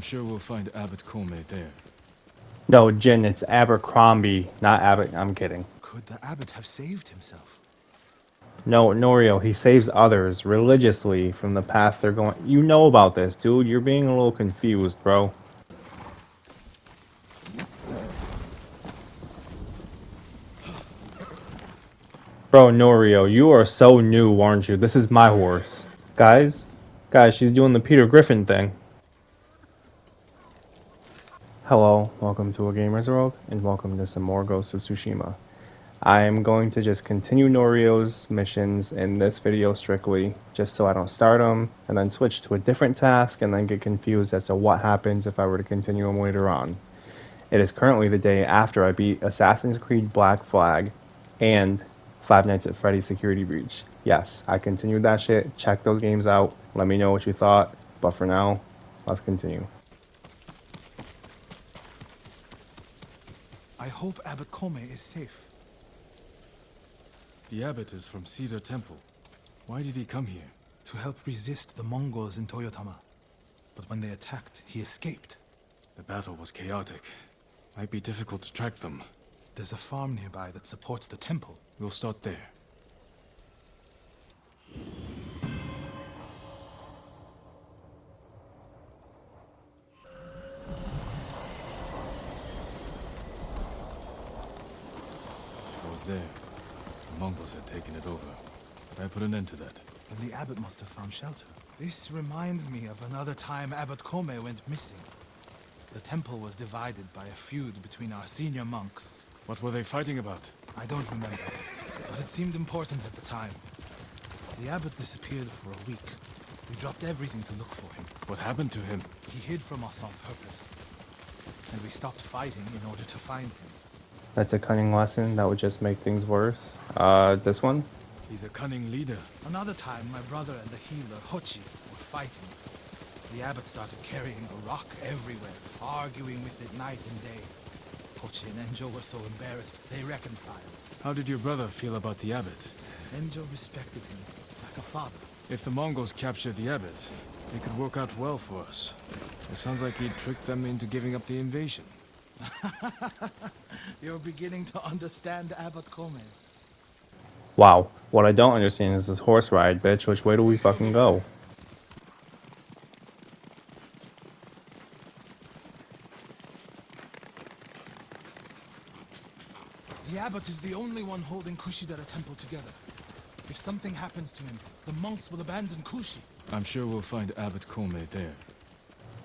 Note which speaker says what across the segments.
Speaker 1: sure we'll find Abbot Kome there.
Speaker 2: No, Jin, it's Abercrombie, not Abbott. I'm kidding.
Speaker 3: Could the abbot have saved himself?
Speaker 2: No, Norio, he saves others religiously from the path they're going. You know about this, dude. You're being a little confused, bro. Bro, Norio, you are so new, aren't you? This is my horse. Guys? Guys, she's doing the Peter Griffin thing. Hello, welcome to A Gamer's World, and welcome to some more Ghost of Tsushima. I am going to just continue Norio's missions in this video strictly, just so I don't start them, and then switch to a different task, and then get confused as to what happens if I were to continue them later on. It is currently the day after I beat Assassin's Creed Black Flag and Five Nights at Freddy's Security Breach. Yes, I continued that shit. Check those games out. Let me know what you thought. But for now, let's continue.
Speaker 3: I hope Abbot Kome is safe.
Speaker 1: The abbot is from Cedar Temple. Why did he come here?
Speaker 3: To help resist the Mongols in Toyotama. But when they attacked, he escaped.
Speaker 1: The battle was chaotic. Might be difficult to track them.
Speaker 3: There's a farm nearby that supports the temple.
Speaker 1: We'll start there. I was there. The Mongols had taken it over. But I put an end to that.
Speaker 3: And the abbot must have found shelter. This reminds me of another time Abbot Kome went missing. The temple was divided by a feud between our senior monks.
Speaker 1: What were they fighting about?
Speaker 3: I don't remember, but it seemed important at the time. The abbot disappeared for a week. We dropped everything to look for him.
Speaker 1: What happened to him?
Speaker 3: He hid from us on purpose. And we stopped fighting in order to find him.
Speaker 2: That's a cunning lesson that would just make things worse. This one?
Speaker 1: He's a cunning leader.
Speaker 3: Another time, my brother and the healer, Hochi, were fighting. The abbot started carrying a rock everywhere, arguing with it night and day. Hochi and Enjo were so embarrassed, they reconciled.
Speaker 1: How did your brother feel about the abbot?
Speaker 3: Enjo respected him, like a father.
Speaker 1: If the Mongols capture the abbot, it could work out well for us. It sounds like he tricked them into giving up the invasion.
Speaker 3: You're beginning to understand Abbot Kome.
Speaker 2: Wow. What I don't understand is this horse ride, bitch. Which way do we fucking go?
Speaker 3: The abbot is the only one holding Kushidara Temple together. If something happens to him, the monks will abandon Kushi.
Speaker 1: I'm sure we'll find Abbot Kome there.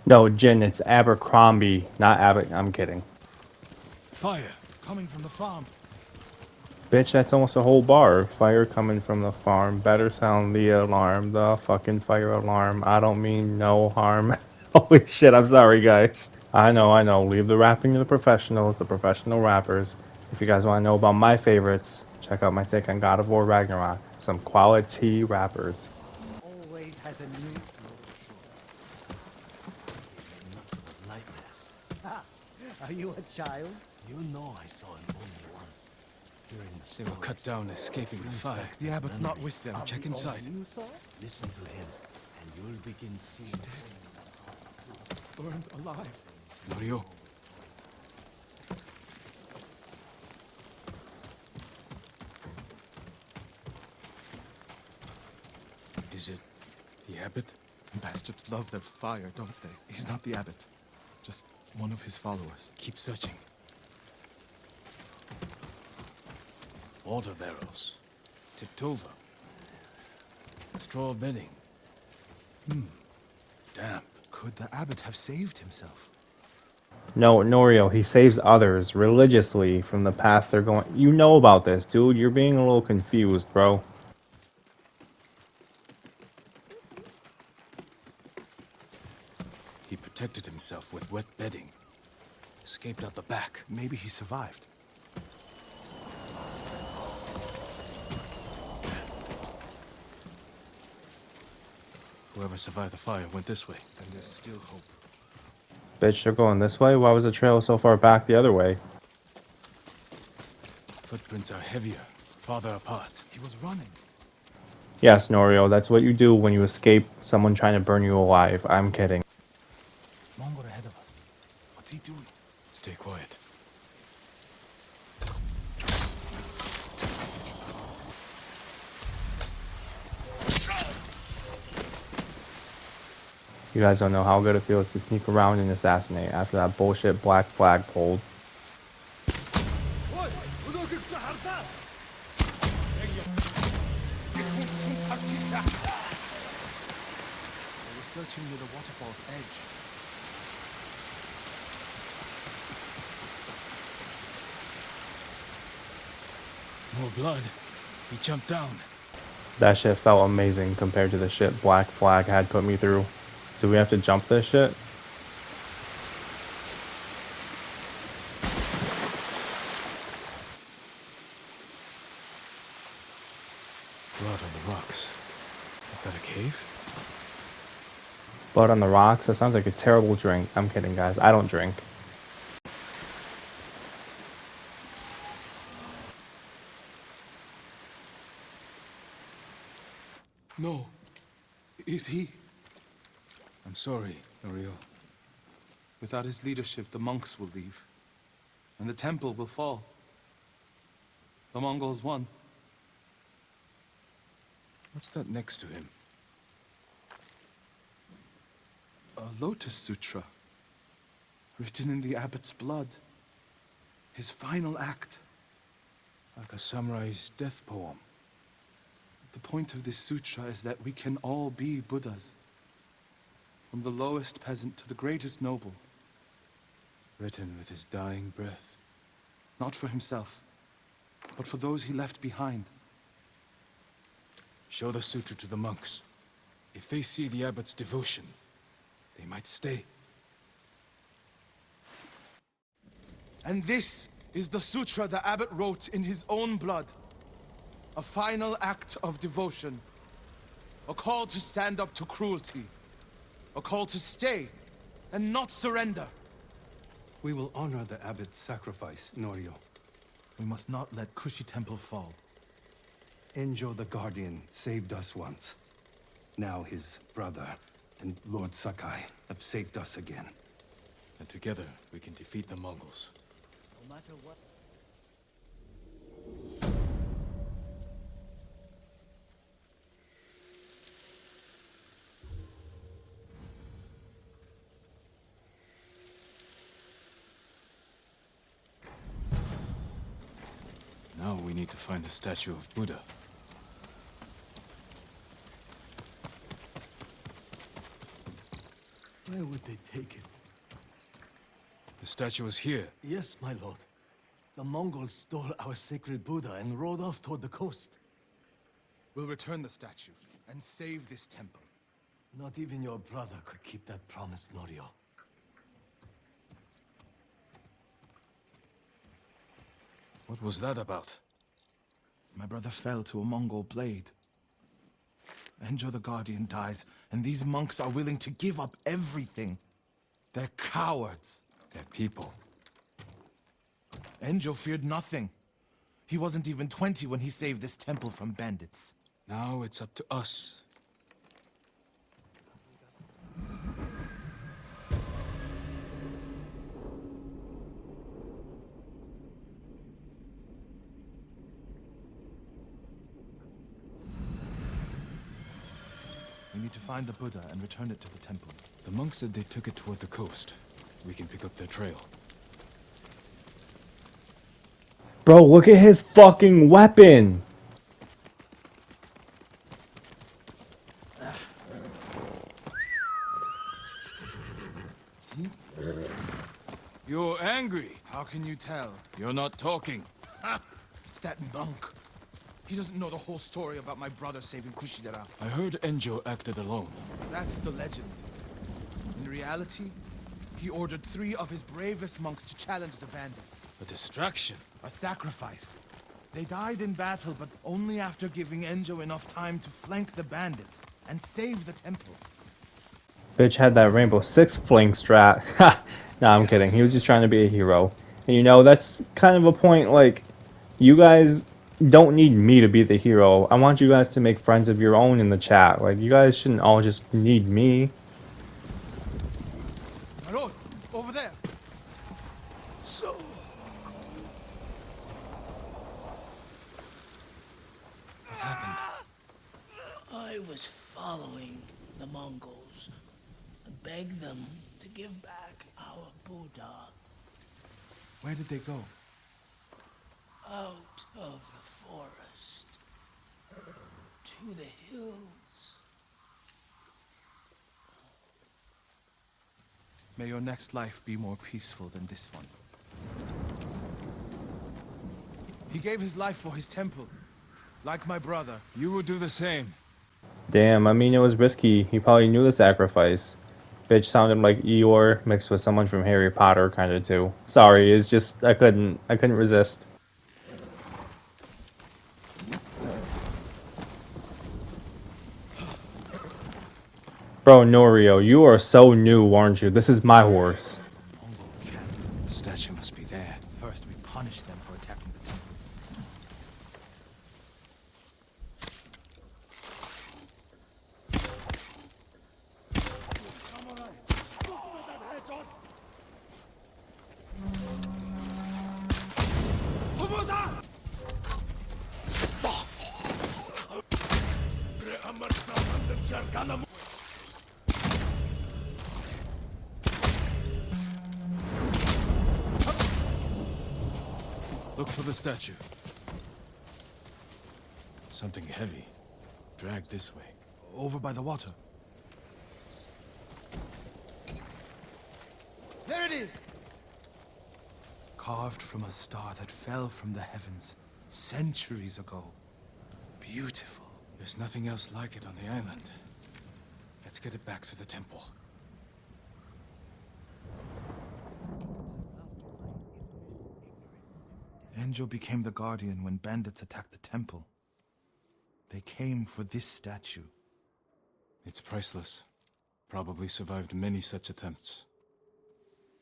Speaker 2: No, Jin, it's Abercrombie, not Abbott. I'm kidding.
Speaker 1: Fire!
Speaker 3: Coming from the farm.
Speaker 2: Bitch, that's almost a whole bar. Fire coming from the farm. Better sound the alarm. The fucking fire alarm. I don't mean no harm. Holy shit, I'm sorry, guys. I know. Leave the rapping to the professionals, the professional rappers. If you guys want to know about my favorites, check out my take on God of War Ragnarok. Some quality rappers.
Speaker 4: Always has a new nightmares. Are you a child?
Speaker 5: You know I saw him only once. During the
Speaker 1: They were cut down escaping the fire.
Speaker 3: The abbot's not with them.
Speaker 1: Check inside.
Speaker 4: You saw?
Speaker 5: Listen to him, and you'll begin seeing.
Speaker 3: Burned alive.
Speaker 1: Norio? Is it the abbot?
Speaker 3: Bastards love their fire, don't they? He's not the abbot. Just one of his followers.
Speaker 1: Keep searching. Water barrels. Tipped over. Straw bedding. Damp.
Speaker 3: Could the abbot have saved himself?
Speaker 2: No, Norio, he saves others religiously from the path they're going. You know about this, dude. You're being a little confused, bro.
Speaker 1: He protected himself with wet bedding. Escaped out the back.
Speaker 3: Maybe he survived.
Speaker 1: Whoever survived the fire went this way.
Speaker 3: Then there's still hope.
Speaker 2: Bitch, they're going this way? Why was the trail so far back the other way?
Speaker 1: Footprints are heavier, farther apart.
Speaker 3: He was running.
Speaker 2: Yes, Norio, that's what you do when you escape someone trying to burn you alive. I'm kidding.
Speaker 3: Mongol
Speaker 2: You guys don't know how good it feels to sneak around and assassinate after that bullshit black flag pulled.
Speaker 3: They were searching near the waterfall's edge.
Speaker 1: More blood. He jumped down.
Speaker 2: That shit felt amazing compared to the shit black flag had put me through. Do we have to jump this shit?
Speaker 1: Blood on the rocks. Is that a cave?
Speaker 2: Blood on the rocks? That sounds like a terrible drink. I'm kidding, guys. I don't drink.
Speaker 3: No. Is he?
Speaker 1: I'm sorry, Norio.
Speaker 3: Without his leadership, the monks will leave. And the temple will fall. The Mongols won.
Speaker 1: What's that next to him?
Speaker 3: A Lotus Sutra. Written in the abbot's blood. His final act.
Speaker 1: Like a samurai's death poem.
Speaker 3: The point of this sutra is that we can all be Buddhas. From the lowest peasant to the greatest noble.
Speaker 1: Written with his dying breath.
Speaker 3: Not for himself, but for those he left behind.
Speaker 1: Show the sutra to the monks. If they see the abbot's devotion, they might stay.
Speaker 3: And this is the sutra the abbot wrote in his own blood. A final act of devotion. A call to stand up to cruelty. A call to stay and not surrender.
Speaker 6: We will honor the abbot's sacrifice, Norio.
Speaker 3: We must not let Kushi Temple fall.
Speaker 6: Enjo the Guardian saved us once. Now his brother and Lord Sakai have saved us again.
Speaker 1: And together we can defeat the Mongols.
Speaker 4: No matter what.
Speaker 1: Now we need to find the statue of Buddha.
Speaker 5: Where would they take it?
Speaker 1: The statue is here.
Speaker 5: Yes, my lord. The Mongols stole our sacred Buddha and rode off toward the coast.
Speaker 3: We'll return the statue and save this temple.
Speaker 5: Not even your brother could keep that promise, Norio.
Speaker 1: What was that about?
Speaker 3: My brother fell to a Mongol blade. Enjo the Guardian dies, and these monks are willing to give up everything. They're cowards.
Speaker 1: They're people.
Speaker 3: Enjo feared nothing. He wasn't even 20 when he saved this temple from bandits.
Speaker 1: Now it's up to us.
Speaker 3: We need to find the Buddha and return it to the temple.
Speaker 1: The monks said they took it toward the coast. We can pick up their trail.
Speaker 2: Bro, look at his fucking weapon!
Speaker 1: You're angry.
Speaker 3: How can you tell?
Speaker 1: You're not talking.
Speaker 3: It's that monk. He doesn't know the whole story about my brother saving Kushidera.
Speaker 1: I heard Enjo acted alone.
Speaker 3: That's the legend. In reality, he ordered 3 of his bravest monks to challenge the bandits.
Speaker 1: A distraction.
Speaker 3: A sacrifice. They died in battle, but only after giving Enjo enough time to flank the bandits and save the temple.
Speaker 2: Bitch had that Rainbow Six fling strat. Ha! Nah, I'm kidding. He was just trying to be a hero. And you know, that's kind of a point, like, you guys don't need me to be the hero. I want you guys to make friends of your own in the chat. Like, you guys shouldn't all just need me.
Speaker 3: My lord, over there.
Speaker 5: So...
Speaker 1: What happened?
Speaker 7: I was following the Mongols. and beg them to give back our Buddha
Speaker 3: Where did they go?
Speaker 7: out of the forest to the hills.
Speaker 3: May your next life be more peaceful than this one. He gave his life for his temple, like my brother.
Speaker 1: You will do the same.
Speaker 2: Damn, I mean, it was risky. He probably knew the sacrifice. Bitch sounded like Eeyore mixed with someone from Harry Potter, kind of too. Sorry, it's just I couldn't resist. Bro, Norio, you are so new, aren't you? This is my horse.
Speaker 3: Mongol camp.
Speaker 1: The statue must be there.
Speaker 3: First, we punish them for attacking the temple.
Speaker 1: Look for the statue. Something heavy. Dragged this way.
Speaker 3: Over by the water. There it is! Carved from a star that fell from the heavens centuries ago. Beautiful.
Speaker 1: There's nothing else like it on the island. Let's get it back to the temple.
Speaker 3: Enjo became the guardian when bandits attacked the temple. They came for this statue.
Speaker 1: It's priceless. Probably survived many such attempts.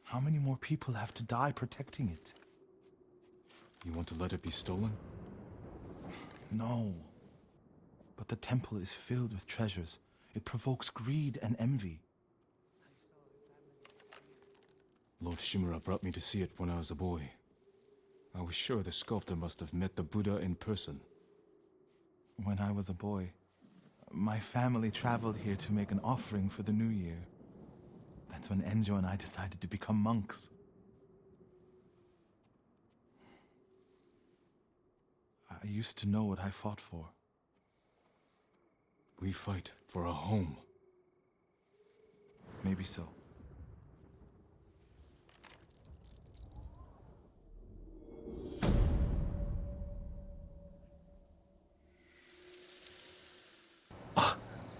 Speaker 3: How many more people have to die protecting it?
Speaker 1: You want to let it be stolen?
Speaker 3: No. But the temple is filled with treasures. It provokes greed and envy.
Speaker 1: Lord Shimura brought me to see it when I was a boy. I was sure the sculptor must have met the Buddha in person.
Speaker 3: When I was a boy, my family traveled here to make an offering for the new year. That's when Enjo and I decided to become monks. I used to know what I fought for.
Speaker 1: We fight for a home.
Speaker 3: Maybe so.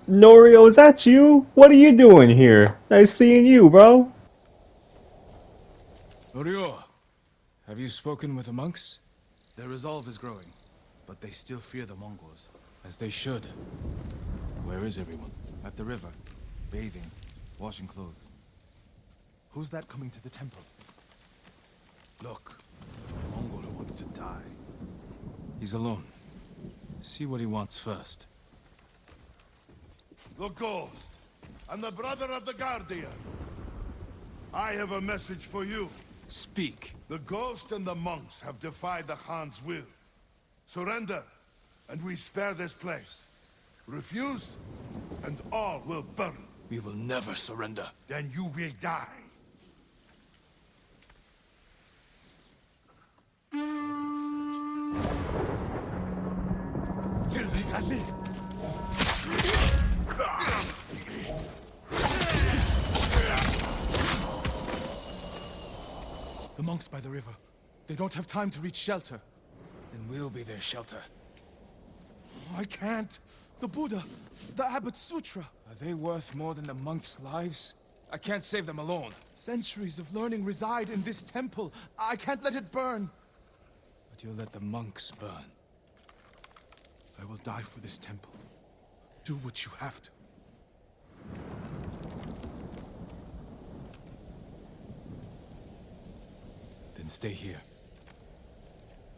Speaker 2: Norio, is that you? What are you doing here? Nice seeing you, bro.
Speaker 1: Norio, have you spoken with the monks?
Speaker 3: Their resolve is growing, but they still fear the Mongols.
Speaker 1: As they should. Where is everyone?
Speaker 3: At the river, bathing, washing clothes. Who's that coming to the temple? Look, a Mongol who wants to die.
Speaker 1: He's alone. See what he wants first.
Speaker 8: The Ghost, and the brother of the Guardian. I have a message for you.
Speaker 1: Speak.
Speaker 8: The Ghost and the monks have defied the Khan's will. Surrender, and we spare this place. Refuse, and all will burn.
Speaker 1: We will never surrender.
Speaker 8: Then you will die.
Speaker 3: The monks by the river. They don't have time to reach shelter.
Speaker 1: Then we'll be their shelter.
Speaker 3: I can't. The Buddha, the Abbot's Sutra.
Speaker 1: Are they worth more than the monks' lives? I can't save them alone.
Speaker 3: Centuries of learning reside in this temple. I can't let it burn.
Speaker 1: But you'll let the monks burn.
Speaker 3: I will die for this temple. Do what you have to.
Speaker 1: Then stay here.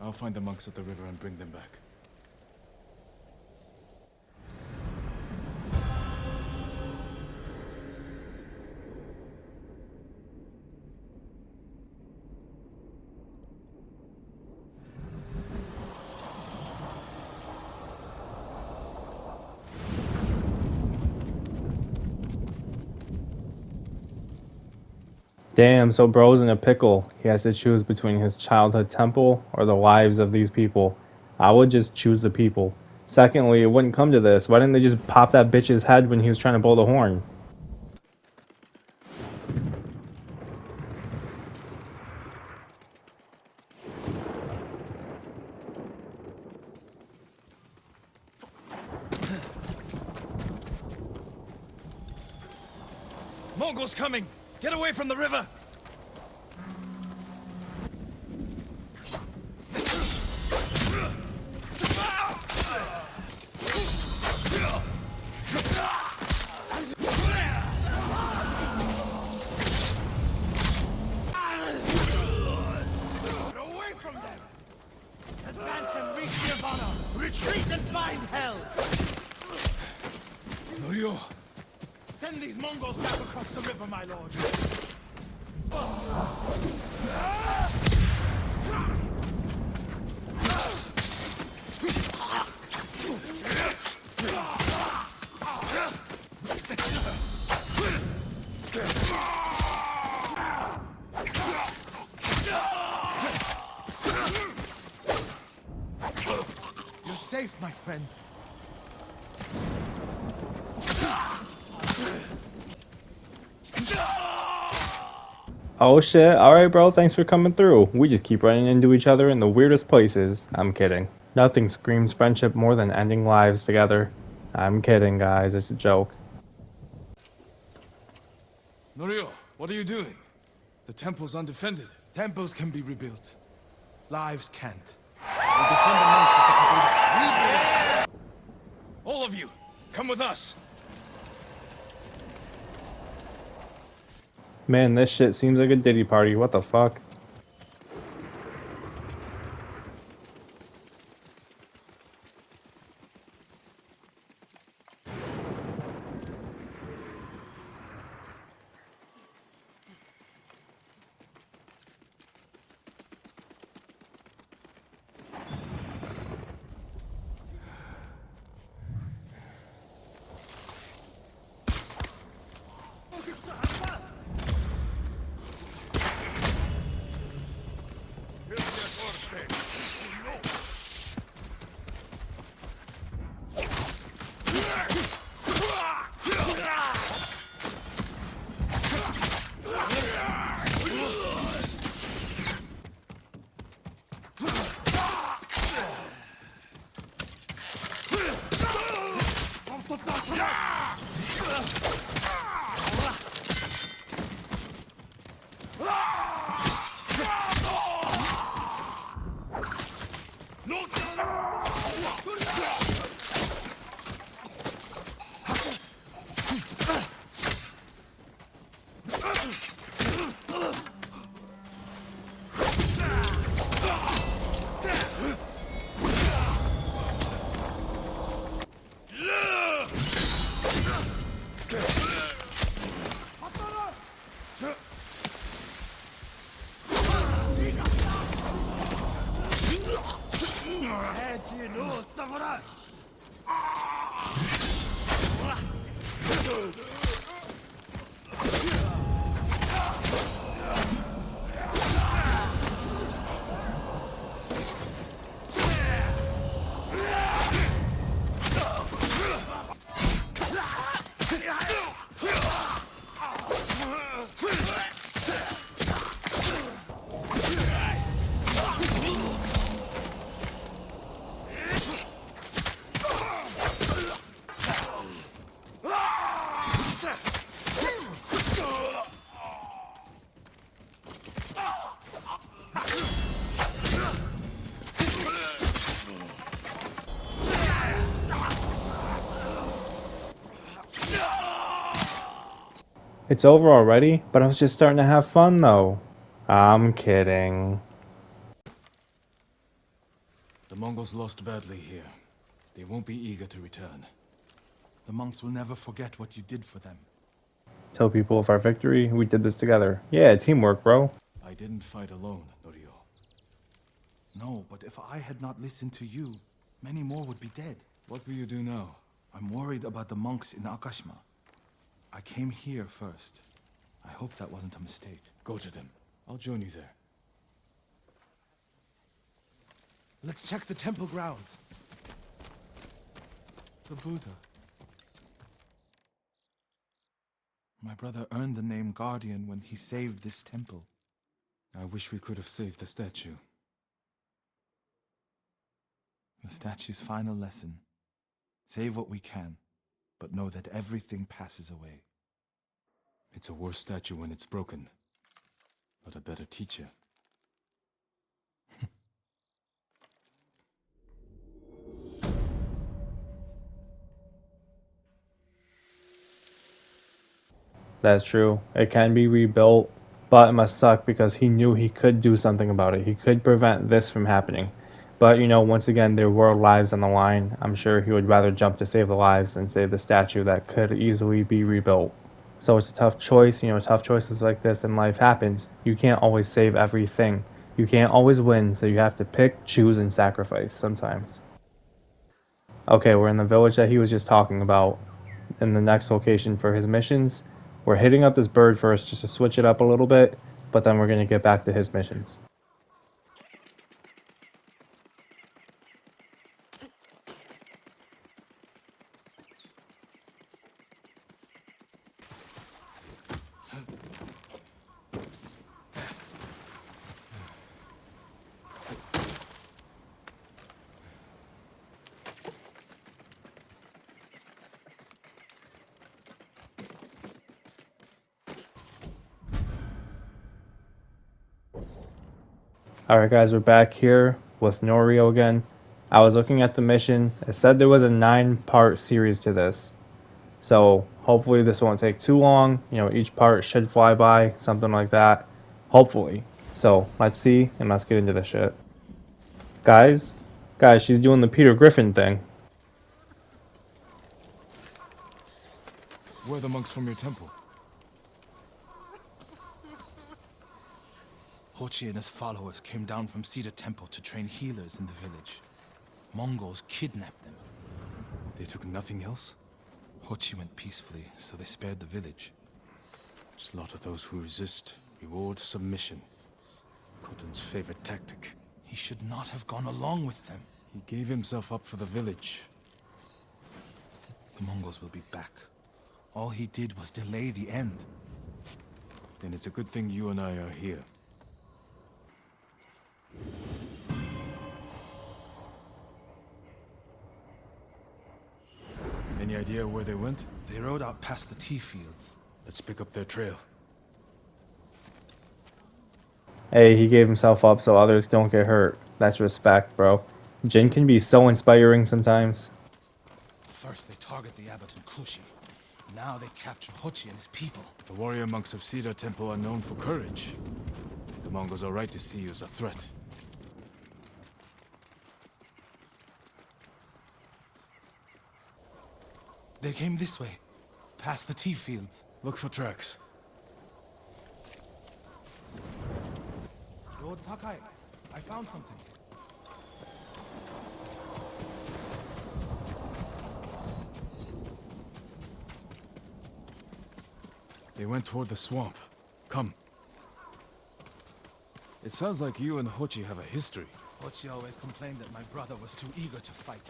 Speaker 1: I'll find the monks at the river and bring them back.
Speaker 2: Damn, so bro's in a pickle. He has to choose between his childhood temple or the lives of these people. I would just choose the people. Secondly, it wouldn't come to this. Why didn't they just pop that bitch's head when he was trying to blow the horn?
Speaker 3: Mongols coming! Get away from the river! Get away from them!
Speaker 4: Advance and reach Nirvana! Retreat and find hell!
Speaker 3: Norio! Send these Mongols back across the river, my lord! You're safe, my friends.
Speaker 2: Oh shit, alright bro, thanks for coming through. We just keep running into each other in the weirdest places. I'm kidding. Nothing screams friendship more than ending lives together. I'm kidding guys, it's a joke.
Speaker 1: Norio, what are you doing? The temple's undefended.
Speaker 3: Temples can be rebuilt. Lives can't. We'll defend the monks at the cathedral.
Speaker 1: All of you, come with us.
Speaker 2: Man, this shit seems like a Diddy party, what the fuck? It's over already? But I was just starting to have fun though. I'm kidding.
Speaker 1: The Mongols lost badly here. They won't be eager to return.
Speaker 3: The monks will never forget what you did for them.
Speaker 2: Tell people of our victory, we did this together. Yeah, teamwork, bro.
Speaker 1: I didn't fight alone, Norio.
Speaker 3: No, but if I had not listened to you, many more would be dead.
Speaker 1: What will you do now?
Speaker 3: I'm worried about the monks in Akashima. I came here first. I hope that wasn't a mistake.
Speaker 1: Go to them. I'll join you there.
Speaker 3: Let's check the temple grounds. The Buddha. My brother earned the name Guardian when he saved this temple.
Speaker 1: I wish we could have saved the statue.
Speaker 3: The statue's final lesson. Save what we can, but know that everything passes away.
Speaker 1: It's a worse statue when it's broken, but a better teacher.
Speaker 2: That's true. It can be rebuilt, but it must suck because he knew he could do something about it. He could prevent this from happening. But, you know, once again, there were lives on the line. I'm sure he would rather jump to save the lives than save the statue that could easily be rebuilt. So it's a tough choice. You know, tough choices like this in life happens. You can't always save everything. You can't always win, so you have to pick, choose, and sacrifice sometimes. Okay, we're in the village that he was just talking about. In the next location for his missions. We're hitting up this bird first just to switch it up a little bit, but then we're going to get back to his missions. Alright guys, we're back here with Norio again. I was looking at the mission. It said there was a 9-part series to this. So hopefully this won't take too long. You know, each part should fly by, something like that. Hopefully. So let's see and let's get into this shit. Guys, she's doing the Peter Griffin thing.
Speaker 1: Where are the monks from your temple?
Speaker 3: Hochi and his followers came down from Cedar Temple to train healers in the village. Mongols kidnapped them.
Speaker 1: They took nothing else?
Speaker 3: Hochi went peacefully, so they spared the village.
Speaker 1: Slaughter those who resist, reward submission. Khotun's favorite tactic.
Speaker 3: He should not have gone along with them.
Speaker 1: He gave himself up for the village.
Speaker 3: The Mongols will be back. All he did was delay the end.
Speaker 1: Then it's a good thing you and I are here. Any idea where they went?
Speaker 3: They rode out past the tea fields.
Speaker 1: Let's pick up their trail.
Speaker 2: Hey, he gave himself up so others don't get hurt. That's respect, bro. Jin can be so inspiring sometimes.
Speaker 3: First they target the abbot and Kushi. Now they capture Hochi and his people.
Speaker 1: The warrior monks of Cedar Temple are known for courage. The Mongols are right to see you as a threat.
Speaker 3: They came this way, past the tea fields.
Speaker 1: Look for tracks.
Speaker 3: Lord Sakai, I found something.
Speaker 1: They went toward the swamp. Come. It sounds like you and Hochi have a history.
Speaker 3: Hochi always complained that my brother was too eager to fight.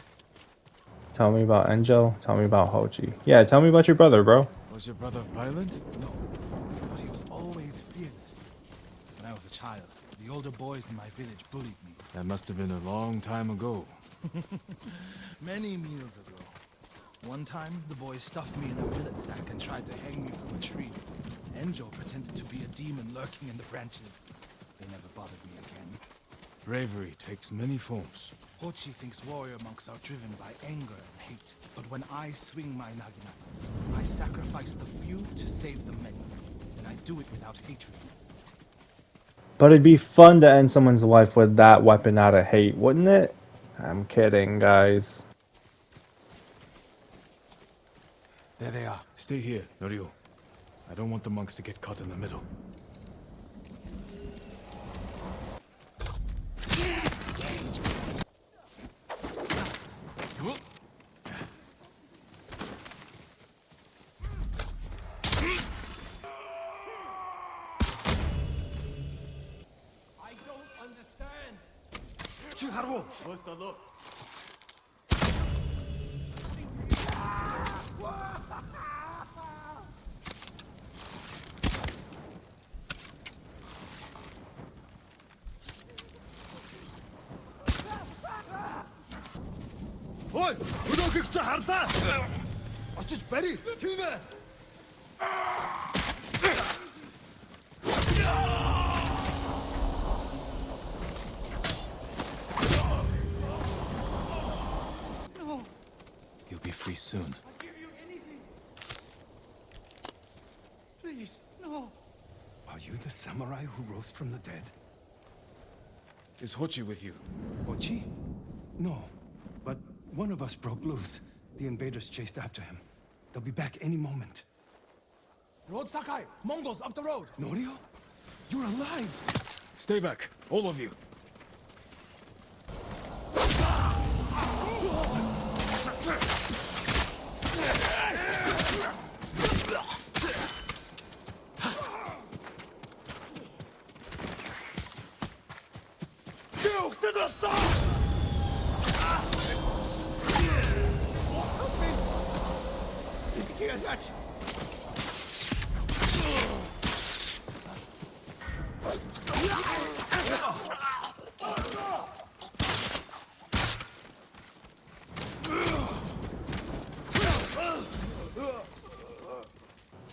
Speaker 2: Tell me about Enjo. Tell me about Hochi. Yeah, tell me about your brother, bro.
Speaker 1: Was your brother violent?
Speaker 3: No, but he was always fearless. When I was a child, the older boys in my village bullied me.
Speaker 1: That must have been a long time ago.
Speaker 3: Many meals ago. One time, the boys stuffed me in a millet sack and tried to hang me from a tree. Enjo pretended to be a demon lurking in the branches. They never bothered me again.
Speaker 1: Bravery takes many forms.
Speaker 3: Hochi thinks warrior monks are driven by anger and hate. But when I swing my nagina, I sacrifice the few to save the many. And I do it without hatred.
Speaker 2: But it'd be fun to end someone's life with that weapon out of hate, wouldn't it? I'm kidding, guys.
Speaker 3: There they are.
Speaker 1: Stay here, Norio. I don't want the monks to get caught in the middle.
Speaker 8: 하라고. Ой, өдөөг чи хардаа. Очиж барь. Тийм ээ.
Speaker 1: You'll be free soon.
Speaker 7: Please, no.
Speaker 6: Are you the samurai who rose from the dead?
Speaker 1: Is Hochi with you?
Speaker 6: Ochi? No. But one of us broke loose. The invaders chased after him. They'll be back any moment.
Speaker 3: Lord Sakai, Mongols up the road.
Speaker 6: Norio? You're alive!
Speaker 1: Stay back, all of you.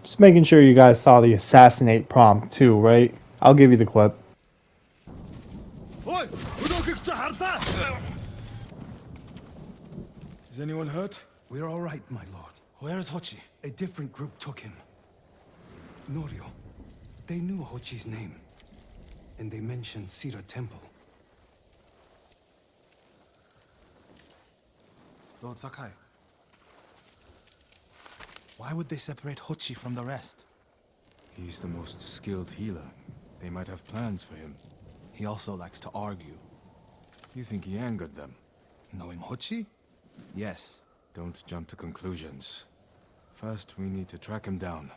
Speaker 2: Just making sure you guys saw the assassinate prompt too, right? I'll give you the clip.
Speaker 8: Ой, өдөөг чи хардаа.
Speaker 1: Is anyone hurt?
Speaker 6: We're all right, my lord.
Speaker 3: Where is Hochi?
Speaker 6: A different group took him. Norio, they knew Hochi's name. And they mentioned Cedar Temple.
Speaker 3: Lord Sakai. Why would they separate Hochi from the rest?
Speaker 1: He's the most skilled healer. They might have plans for him.
Speaker 3: He also likes to argue.
Speaker 1: You think he angered them?
Speaker 3: Knowing Hochi? Yes.
Speaker 1: Don't jump to conclusions. First, we need to track him down.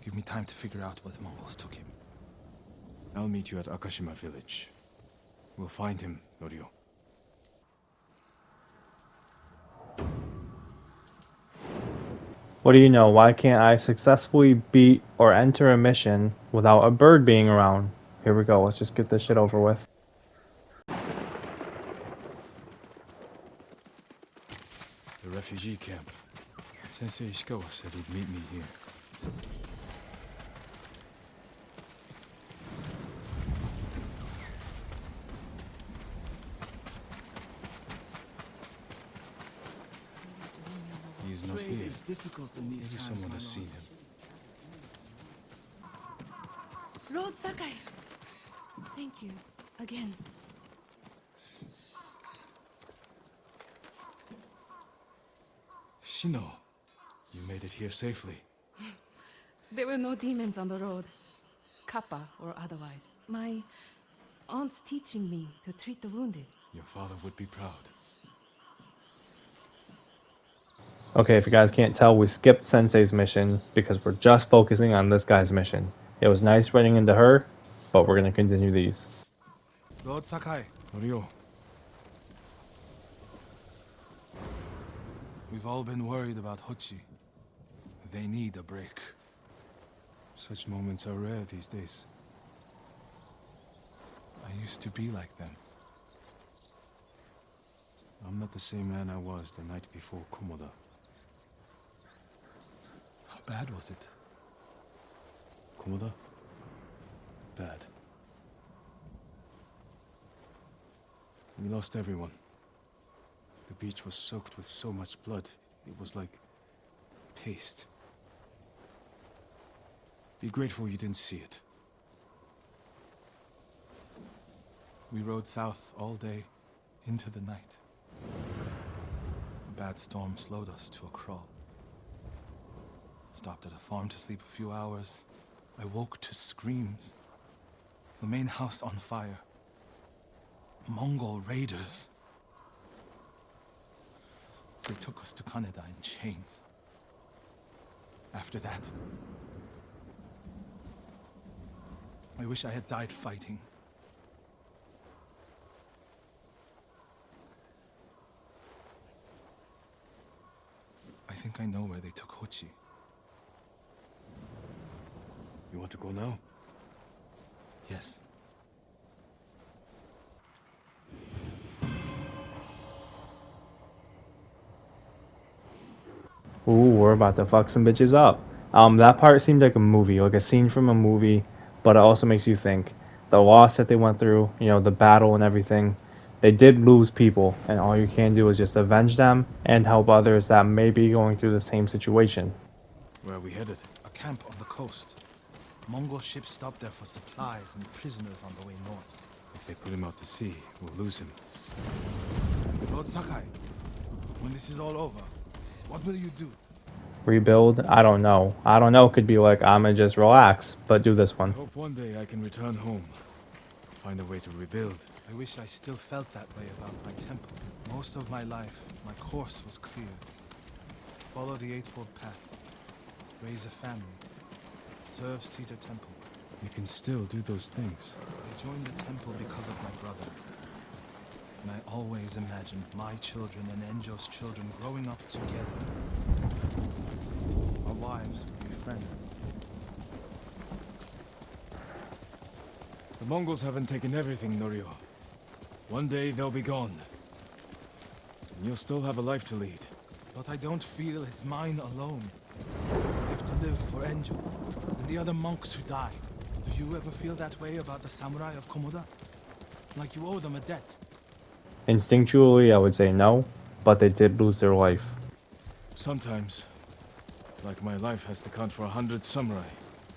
Speaker 3: Give me time to figure out where the Mongols took him.
Speaker 1: I'll meet you at Akashima village. We'll find him, Norio.
Speaker 2: What do you know? Why can't I successfully beat or enter a mission without a bird being around? Here we go. Let's just get this shit over with.
Speaker 1: The refugee camp. Sensei Ishikawa said he'd meet me here. He's not here.
Speaker 5: It's difficult in these
Speaker 1: Maybe
Speaker 5: times,
Speaker 1: someone
Speaker 5: my
Speaker 1: has seen
Speaker 5: lord.
Speaker 1: him.
Speaker 9: Lord Sakai. Thank you. Again.
Speaker 1: Shino, you made it here safely.
Speaker 9: There were no demons on the road. Kappa or otherwise. My aunt's teaching me to treat the wounded.
Speaker 1: Your father would be proud.
Speaker 2: Okay, if you guys can't tell, we skipped Sensei's mission because we're just focusing on this guy's mission. It was nice running into her, but we're going to continue these.
Speaker 3: Lord Sakai,
Speaker 1: Norio,
Speaker 3: we've all been worried about Hochi. They need a break.
Speaker 1: such moments are rare these days.
Speaker 3: I used to be like them.
Speaker 1: I'm not the same man I was the night before Komoda.
Speaker 3: How bad was it?
Speaker 1: Komoda? Bad. We lost everyone. The beach was soaked with so much blood. It was like paste. Be grateful you didn't see it.
Speaker 3: We rode south all day into the night. A bad storm slowed us to a crawl. Stopped at a farm to sleep a few hours. I woke to screams. The main house on fire. Mongol raiders. They took us to Kaneda in chains. After that, I wish I had died fighting. think I know where they took Hochi.
Speaker 1: You want to go now?
Speaker 3: Yes.
Speaker 2: Ooh, we're about to fuck some bitches up. That part seemed like a movie, like a scene from a movie, but it also makes you think. The loss that they went through, you know, the battle and everything, they did lose people, and all you can do is just avenge them and help others that may be going through the same situation.
Speaker 1: Where are we headed?
Speaker 3: A camp on the coast. Mongol ships stopped there for supplies and prisoners on the way north.
Speaker 1: If they put him out to sea, we'll lose him.
Speaker 3: Lord Sakai, when this is all over, what will you do?
Speaker 2: Rebuild? I don't know. I don't know, could be like, I'ma just relax, but do this
Speaker 1: I
Speaker 2: one.
Speaker 1: hope one day I can return home. Find a way to rebuild.
Speaker 3: I wish I still felt that way about my temple. Most of my life, my course was clear. Follow the Eightfold Path. Raise a family. Serve Cedar Temple.
Speaker 1: You can still do those things.
Speaker 3: I joined the temple because of my brother. And I always imagined my children and Enjo's children growing up together. Our wives would be friends.
Speaker 1: The Mongols haven't taken everything, Norio. One day they'll be gone. And you'll still have a life to lead.
Speaker 3: But I don't feel it's mine alone. I have to live for Enjo and the other monks who died. Do you ever feel that way about the samurai of Komoda? Like you owe them a debt?
Speaker 2: Instinctually, I would say no, but they did lose their life.
Speaker 1: Sometimes, like my life has to count for 100 samurai.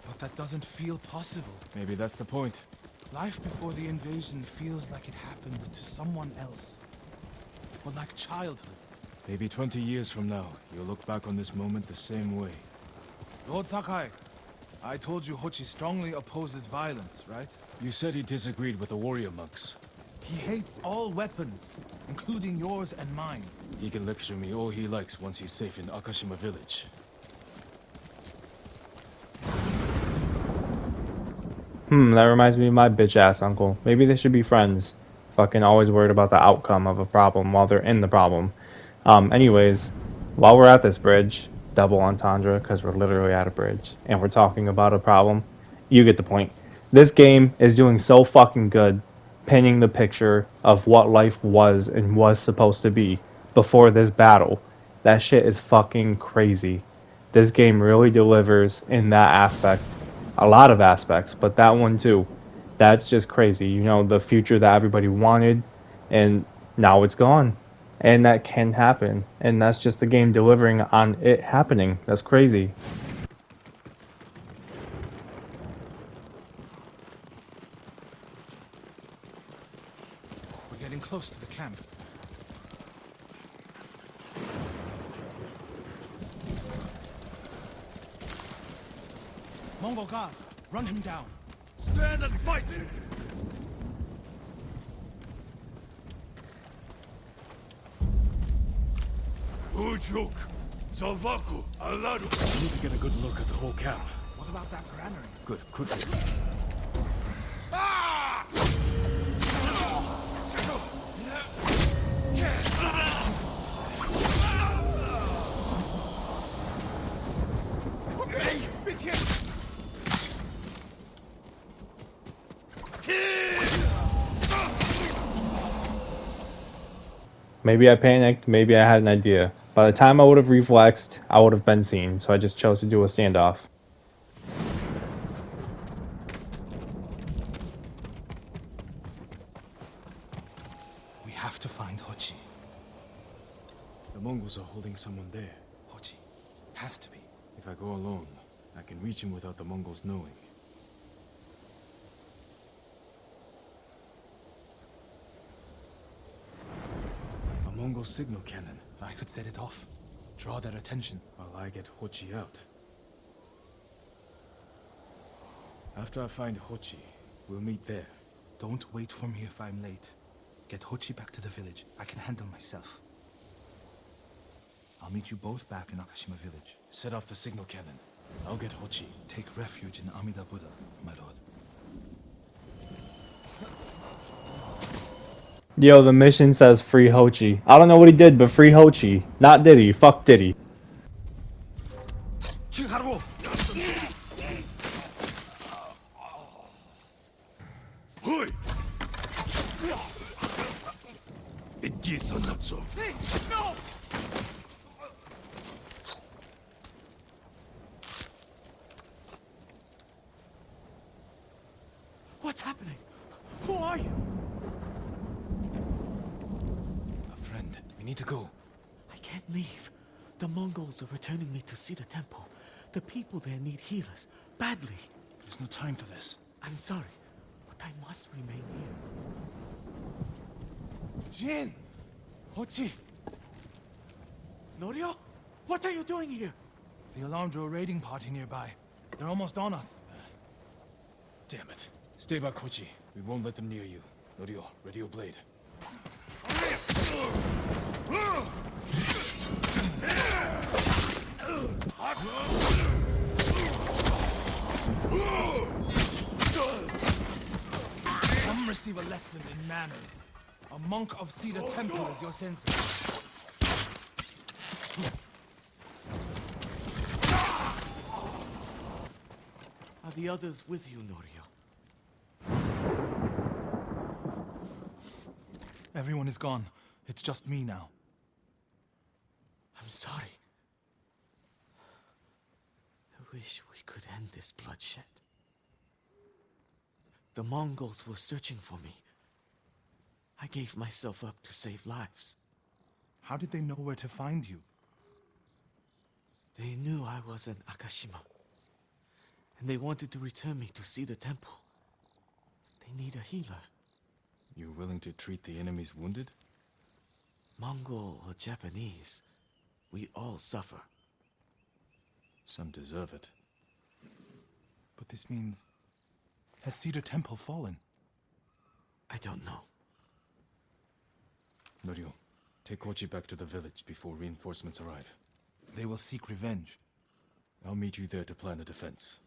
Speaker 3: But that doesn't feel possible.
Speaker 1: Maybe that's the point.
Speaker 3: Life before the invasion feels like it happened to someone else. Or like childhood.
Speaker 1: Maybe 20 years from now, you'll look back on this moment the same way.
Speaker 3: Lord Sakai, I told you Hochi strongly opposes violence, right?
Speaker 1: You said he disagreed with the warrior monks.
Speaker 3: He hates all weapons, including yours and mine.
Speaker 1: He can lecture me all he likes once he's safe in Akashima village.
Speaker 2: That reminds me of my bitch-ass uncle. Maybe they should be friends. Fucking always worried about the outcome of a problem while they're in the problem. Anyways, while we're at this bridge, double entendre, because we're literally at a bridge, and we're talking about a problem, you get the point. This game is doing so fucking good, painting the picture of what life was and was supposed to be before this battle. That shit is fucking crazy. This game really delivers in that aspect. A lot of aspects, but that one too. That's just crazy. You know, the future that everybody wanted, and now it's gone. And that can happen. And that's just the game delivering on it happening. That's crazy.
Speaker 3: We're getting close to the camp. Mongol guard, run him down.
Speaker 8: Stand and fight! Ujuk, Salvaku, Aladu.
Speaker 1: I need to get a good look at the whole camp.
Speaker 3: What about that granary?
Speaker 1: Good, quickly.
Speaker 2: Maybe I panicked, maybe I had an idea. By the time I would have reflexed, I would have been seen, so I just chose to do a standoff.
Speaker 3: We have to find Hochi.
Speaker 1: The Mongols are holding someone there.
Speaker 3: Hochi. Has to be.
Speaker 1: If I go alone, I can reach him without the Mongols knowing. A Mongol signal cannon.
Speaker 3: I could set it off. Draw their attention.
Speaker 1: While I get Hochi out. After I find Hochi, we'll meet there.
Speaker 3: Don't wait for me if I'm late. Get Hochi back to the village. I can handle myself. I'll meet you both back in Akashima village.
Speaker 1: Set off the signal cannon. I'll get Hochi.
Speaker 3: Take refuge in Amida Buddha, my lord.
Speaker 2: Yo, the mission says free Hochi. I don't know what he did, but free Hochi. Not Diddy. Fuck Diddy.
Speaker 3: 지칭하라고.
Speaker 8: Hui! Idgi Natsu.
Speaker 4: Please, no! What's happening? Who are you?
Speaker 1: A friend. We need to go.
Speaker 4: I can't leave. The Mongols are returning me to see the temple. The people there need healers, badly.
Speaker 1: There's no time for this.
Speaker 4: I'm sorry, but I must remain here.
Speaker 3: Jin! Hochi!
Speaker 4: Norio? What are you doing here?
Speaker 3: The alarm drew a raiding party nearby. They're almost on us.
Speaker 1: Damn it. Stay back, Kochi. We won't let them near you. Norio, ready your blade.
Speaker 3: Come receive a lesson in manners. A monk of Cedar Temple is your sensei.
Speaker 4: Are the others with you, Norio?
Speaker 3: Everyone is gone. It's just me now.
Speaker 4: I'm sorry. I wish we could end this bloodshed. The Mongols were searching for me. I gave myself up to save lives.
Speaker 3: How did they know where to find you?
Speaker 4: They knew I was an Akashima. And they wanted to return me to see the temple. They need a healer.
Speaker 1: You're willing to treat the enemy's wounded?
Speaker 4: Mongol or Japanese, we all suffer.
Speaker 1: Some deserve it.
Speaker 3: But this means... Has Cedar Temple fallen?
Speaker 4: I don't know.
Speaker 1: Norio, take Kochi back to the village before reinforcements arrive.
Speaker 3: They will seek revenge.
Speaker 1: I'll meet you there to plan a defense.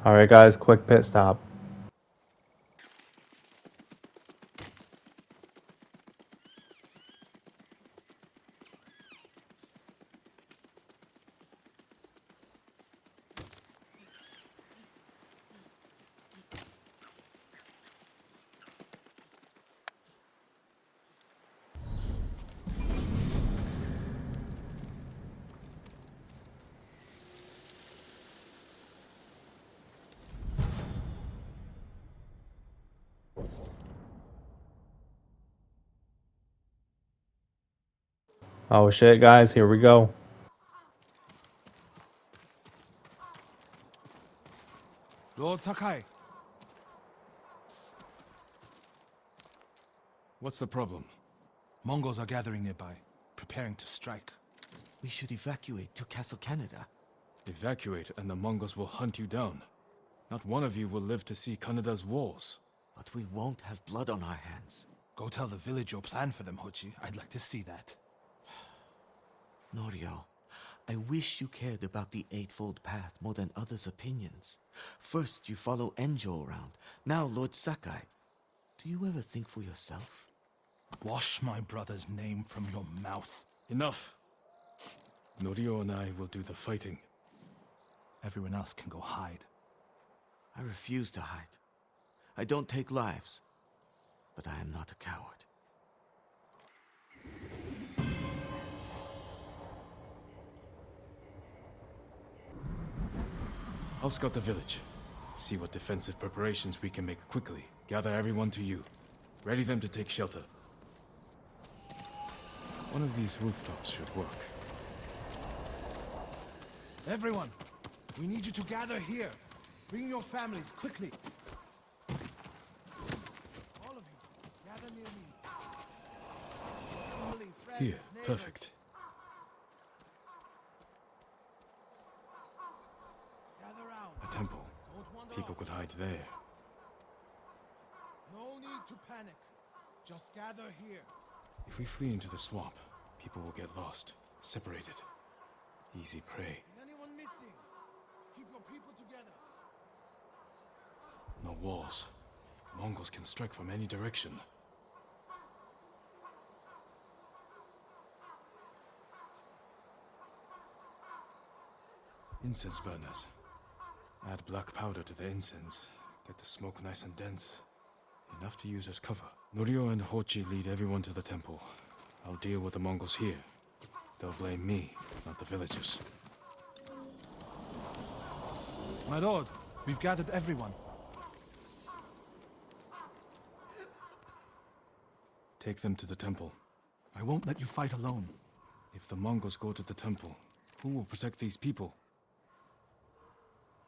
Speaker 2: Alright guys, quick pit stop. Oh shit guys, here we go.
Speaker 3: Lord Sakai,
Speaker 1: What's the problem?
Speaker 3: Mongols are gathering nearby, preparing to strike.
Speaker 4: We should evacuate to Castle Canada.
Speaker 1: Evacuate and the Mongols will hunt you down. Not one of you will live to see Kanada's walls.
Speaker 4: But we won't have blood on our hands.
Speaker 3: Go tell the village your plan for them, Hochi. I'd like to see that.
Speaker 4: Norio, I wish you cared about the Eightfold Path more than others' opinions. First, you follow Enjo around. Now, Lord Sakai. Do you ever think for yourself?
Speaker 3: Wash my brother's name from your mouth.
Speaker 1: Enough! Norio and I will do the fighting.
Speaker 3: Everyone else can go hide.
Speaker 4: I refuse to hide. I don't take lives, but I am not a coward.
Speaker 1: I'll scout the village. See what defensive preparations we can make quickly. Gather everyone to you. Ready them to take shelter. One of these rooftops should work.
Speaker 3: Everyone, we need you to gather here. Bring your families, quickly. All of you, gather near me. Family, friends,
Speaker 1: Here,
Speaker 3: neighbors.
Speaker 1: perfect.
Speaker 3: Gather round.
Speaker 1: A temple.
Speaker 3: Don't wander
Speaker 1: People
Speaker 3: off.
Speaker 1: could hide there.
Speaker 3: No need to panic. Just gather here.
Speaker 1: If we flee into the swamp, people will get lost, separated. Easy prey.
Speaker 3: Is anyone missing? Keep your people together.
Speaker 1: No walls. Mongols can strike from any direction. Incense burners. Add black powder to the incense. Get the smoke nice and dense. Enough to use as cover. Norio and Hochi lead everyone to the temple. I'll deal with the Mongols here. They'll blame me, not the villagers.
Speaker 3: My lord, we've gathered everyone.
Speaker 1: Take them to the temple.
Speaker 3: I won't let you fight alone.
Speaker 1: If the Mongols go to the temple, who will protect these people?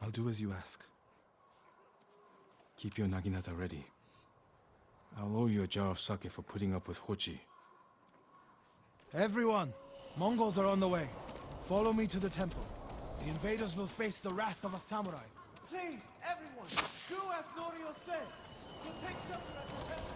Speaker 3: I'll do as you ask.
Speaker 1: Keep your naginata ready. I'll owe you a jar of sake for putting up with Hochi.
Speaker 3: Everyone! Mongols are on the way. Follow me to the temple. The invaders will face the wrath of a samurai.
Speaker 5: Please, everyone, do as Norio says. We'll take shelter at the temple.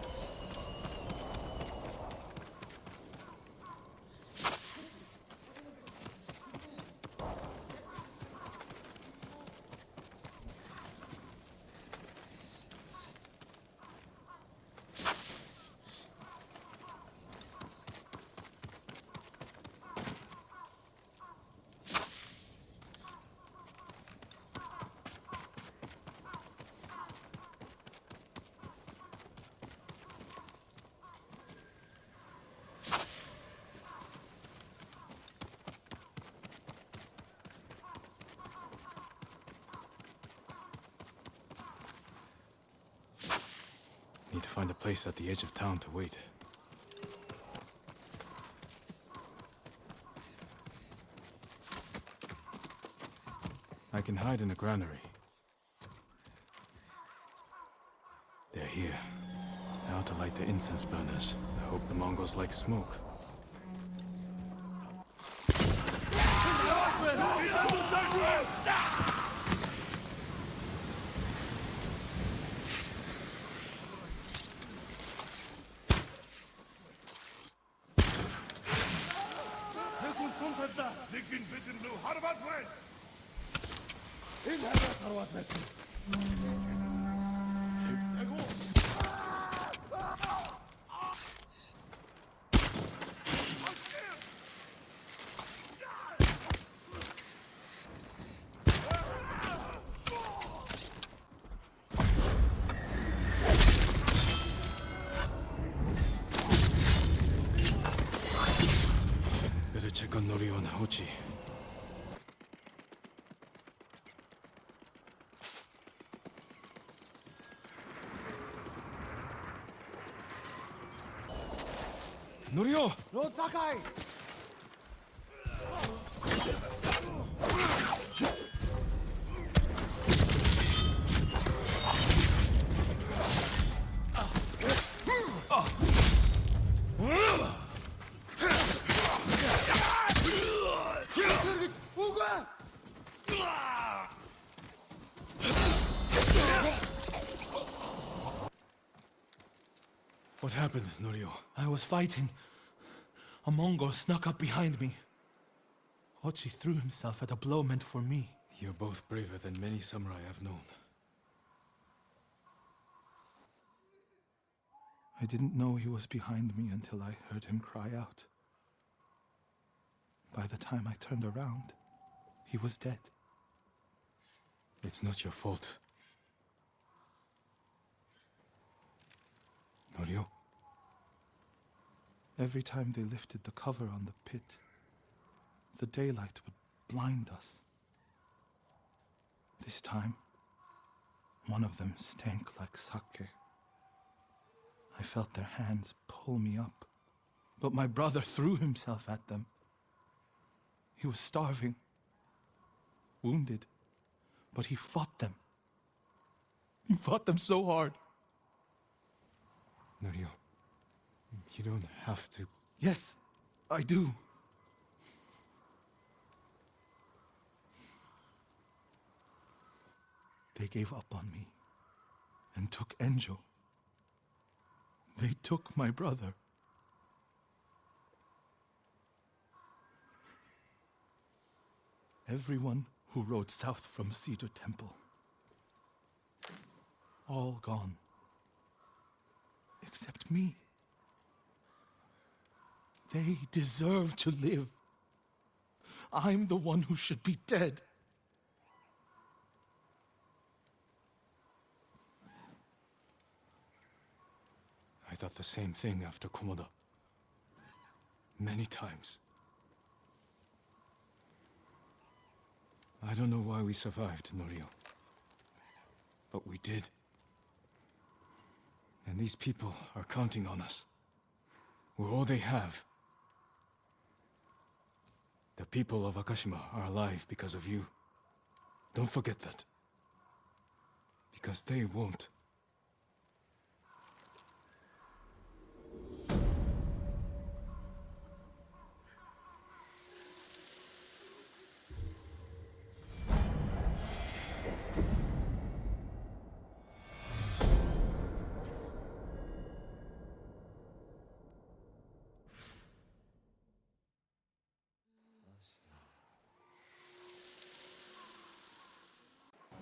Speaker 1: Need to find a place at the edge of town to wait. I can hide in a granary. They're here. Now to light the incense burners. I hope the Mongols like smoke. Better check on Norio and Hochi. Norio!
Speaker 3: Lord Sakai!
Speaker 1: What happened, Norio?
Speaker 3: I was fighting. A Mongol snuck up behind me. Hochi threw himself at a blow meant for me.
Speaker 1: You're both braver than many samurai I've known.
Speaker 3: I didn't know he was behind me until I heard him cry out. By the time I turned around, he was dead.
Speaker 1: It's not your fault. Norio?
Speaker 3: Every time they lifted the cover on the pit, the daylight would blind us. This time, one of them stank like sake. I felt their hands pull me up, but my brother threw himself at them. He was starving, wounded, but he fought them. He fought them so hard.
Speaker 1: Norio, you don't have to...
Speaker 3: Yes, I do. They gave up on me and took Enjo. They took my brother. Everyone who rode south from Cedar Temple. All gone. Except me. They deserve to live. I'm the one who should be dead.
Speaker 1: thought the same thing after Komoda. Many times. I don't know why we survived, Norio. But we did. And these people are counting on us. We're all they have. The people of Akashima are alive because of you. Don't forget that. Because they won't.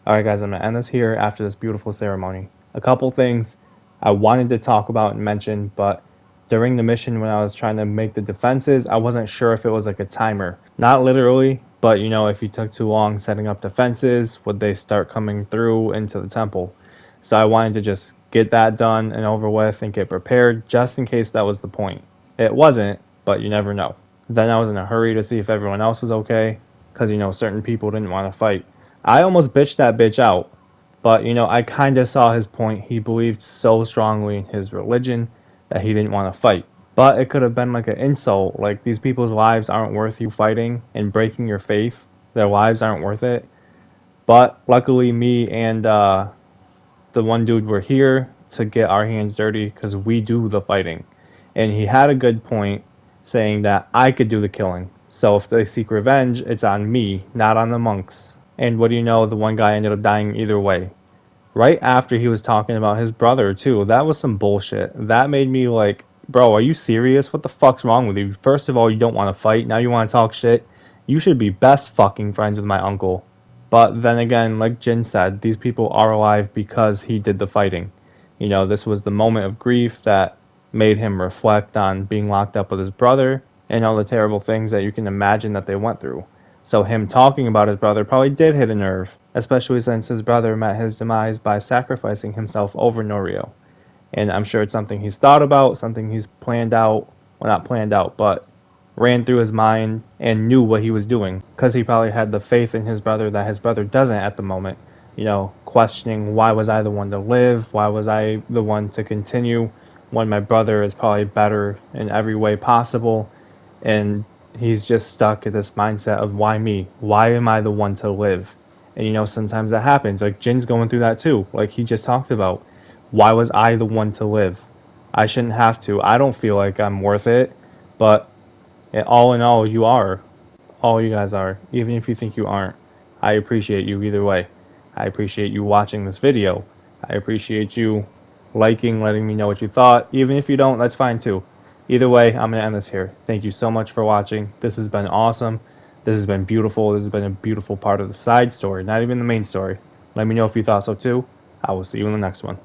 Speaker 2: Alright guys, I'm going to end this here after this beautiful ceremony. A couple things I wanted to talk about and mention, but during the mission when I was trying to make the defenses, I wasn't sure if it was like a timer. Not literally, but you know, if you took too long setting up defenses, would they start coming through into the temple? So I wanted to just get that done and over with and get prepared just in case that was the point. It wasn't, but you never know. Then I was in a hurry to see if everyone else was okay, because you know, certain people didn't want to fight. I almost bitched that bitch out, but you know, I kind of saw his point. He believed so strongly in his religion that he didn't want to fight. But it could have been like an insult, like these people's lives aren't worth you fighting and breaking your faith. Their lives aren't worth it. But luckily me and the one dude were here to get our hands dirty because we do the fighting. And he had a good point saying that I could do the killing. So if they seek revenge, it's on me, not on the monks. And what do you know, the one guy ended up dying either way. Right after he was talking about his brother too. That was some bullshit. That made me like, bro, are you serious? What the fuck's wrong with you? First of all, you don't want to fight. Now you want to talk shit. You should be best fucking friends with my uncle. But then again, like Jin said, these people are alive because he did the fighting. You know, this was the moment of grief that made him reflect on being locked up with his brother and all the terrible things that you can imagine that they went through. So him talking about his brother probably did hit a nerve, especially since his brother met his demise by sacrificing himself over Norio. And I'm sure it's something he's thought about, something he's planned out, well, not planned out, but ran through his mind and knew what he was doing, because he probably had the faith in his brother that his brother doesn't at the moment. You know, questioning, why was I the one to live? Why was I the one to continue when my brother is probably better in every way possible? And he's just stuck in this mindset of, why me? Why am I the one to live? And you know, sometimes that happens. Like Jin's going through that too. Like he just talked about, why was I the one to live? I shouldn't have to. I don't feel like I'm worth it. But all in all, you are. All you guys are. Even if you think you aren't. I appreciate you either way. I appreciate you watching this video. I appreciate you liking, letting me know what you thought. Even if you don't, that's fine too. Either way, I'm going to end this here. Thank you so much for watching. This has been awesome. This has been beautiful. This has been a beautiful part of the side story, not even the main story. Let me know if you thought so too. I will see you in the next one.